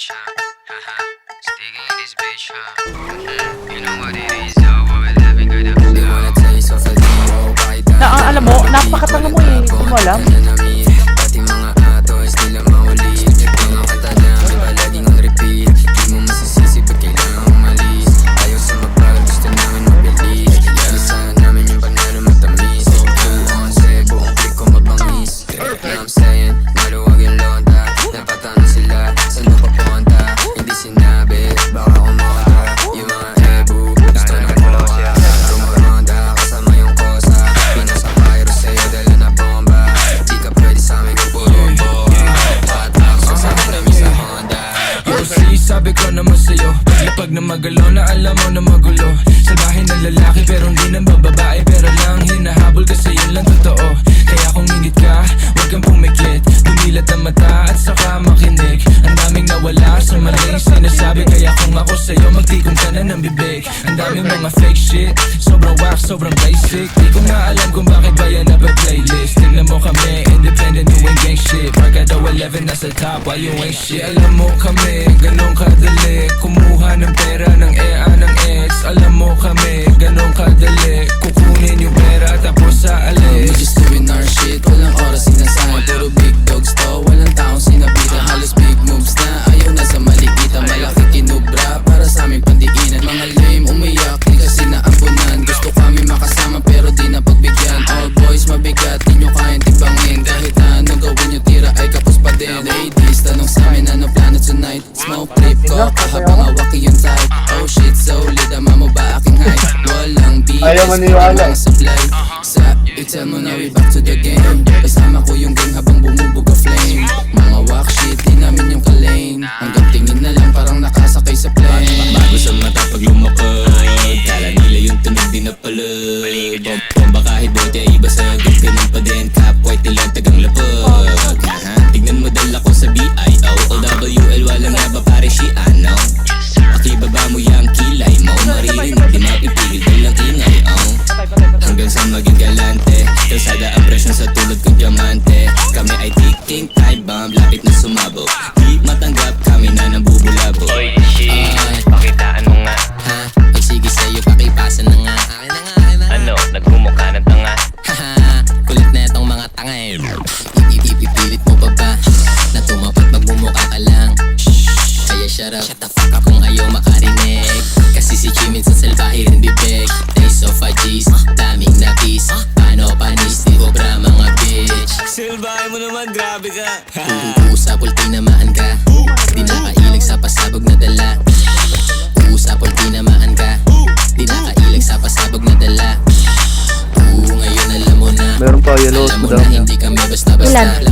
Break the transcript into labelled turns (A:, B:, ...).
A: bitch, huh? Haha, sticking in this bitch, huh? You know what it is, though, we're living good up
B: They wanna taste of a limo. Kahit
C: Alam mo, napakatanga mo eh. Hindi mo alam.
B: Pati mga atos, di lang maulit. Mga kanta namin palaging ang repeat. Di mo masisisi, ba't kailangan umalis? Ayaw sa mapag, gusto namin mabilis. Lalisahan namin yung panalo matamis. 2-11, buong click ko mabangis. Know what I'm saying? Maluwag yung londa. Napatano sila, saan mo papunta? Hindi sinabi, baka kumonta. Yung mga ebu, gusto ng boka. Rumoronda, kasama yung kosa. Pinasa pyro sa'yo, dala na bomba. Di ka pwede sa'min kung puro boha. Patak, sasama namin sa Honda.
D: Yo, see, sabi ko naman sa'yo Paglapag na magalaw na alam mo na magulo. Salbahin na lalaki pero hindi na bababae. Pero lang hinahabol kasi yun lang totoo. Kaya kung ingit ka, huwag kang pumikit. Dumilat ang mata at saka makinig. Ang daming nawala sa maling sinasabi. Kaya kung ako sa'yo, magtikom ka na ng bibig. Ang daming mga fake shit, sobrang wax, sobrang basic. Di ko nga alam kung bakit ba yan nape-playlist. Tingnan mo kami, independent, doing gang shit. Barkada 11 nasa top while you ain't shit. Alam mo kami, ganun kadali kumuha ng pera ng EA ng ex. Alam mo kami, ganun kadali kukunin yung pera tapos sa
B: We
D: alis.
B: just doing our shit, walang oras sinasahan. Puro big dogs to, walang taong sinabitan. Halos big moves na, ayaw na sa malikitan. Malaki kinubra, para sa aming pandiinan. Mga lame, umiyak, di kasi naampunan. Gusto kami makasama pero di na pagbigyan. All boys mabigat, di nyo kayang tibangin. Kahit ano gawin nyo, tira ay kapos pa din. Ladies, tanong sa amin ano plano tonight. Smoke trip ko, kahabang awaki yung type. Oh shit, solid, ama mo ba aking height? Walang
E: Ayaw
B: BS,
E: maniwala.
B: walang supply. Sa itel mo na we back to the game. Kasama ko yung gang habang bumubuga flame. Mga walk shit, di namin yung kalane. Hanggang tingin na lang parang nakasakay sa plane.
F: Bago sa mata pag lumakad, kala nila yung tunog di na palag. Bomba kahit bote ay iba sa ganun pa din. Cap white nilang tagang lapag. Tignan mo dala ko sa BIO OWL walang yaba pare si ano. Pakibaba mo yung kilay mo. Maririnig di mapipigil dalang ingay hanggang sa maging galante. Kalsada ang presyon sa tulad kong diamante. Kami ay ticking time bomb, lapit na sumabog. Di matanggap kami na nabubulabo.
A: Oy, shit, pakitaan mo nga.
B: Ha? Ay sige sa'yo, pakipasan na nga. Akin na nga, akin na nga.
A: Ano, nagmumukha ng tanga.
B: Haha, kulit na itong mga tanga eh. Ipipilit mo pa ba na tumapat magmumukha ka lang? Kaya shut the fuck up kung ayaw makarinig. Kasi si Jimin sa salbahe rin bibig. Days of a G's, daming napis. Paano panis, di obra mga bitch.
F: Silbahe mo naman, grabe ka.
B: Uusapol tinamaan ka. Di nakailag sa pasabog na dala. Uusapol tinamaan ka. Di nakailag sa pasabog na dala. Ngayon alam mo na.
E: Meron pa yellow,
B: Alam mo na
E: madami.
B: hindi kami basta-basta.
C: Ilan?